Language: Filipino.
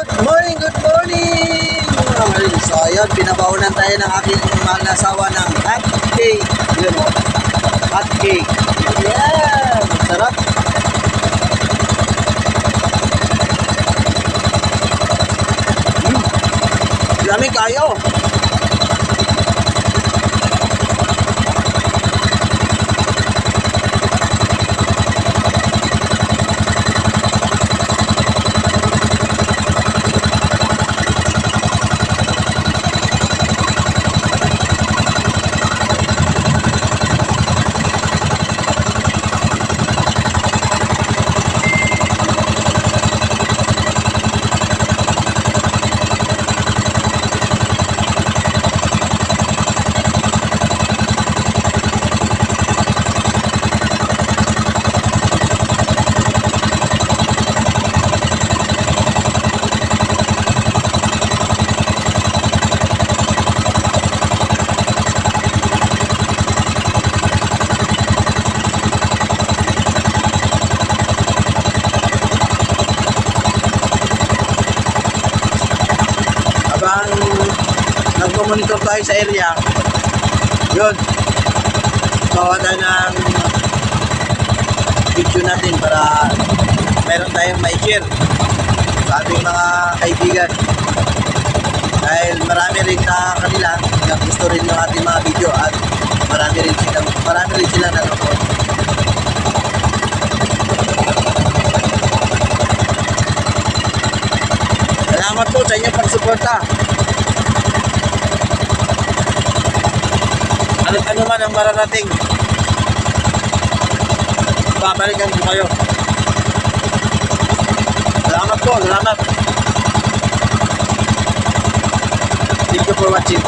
Good morning, good morning! Mga marin. So ayun, pinabawanan tayo ng aking mahal na asawa ng hot cake. Yun o, hot cake. Yeah! Sarap! Dami kayo! Habang nagmamonitor tayo sa area, yun, bawa tayo ng video natin para meron tayong ma-share sa ating mga kaibigan. Dahil marami rin na kanila na gusto rin yung ating mga video at marami rin sila nanonood. Salamat po sa inyong pagsuporta. Ano man ang mararating, babalikan ko kayo. Salamat po, salamat. Thank you for watching.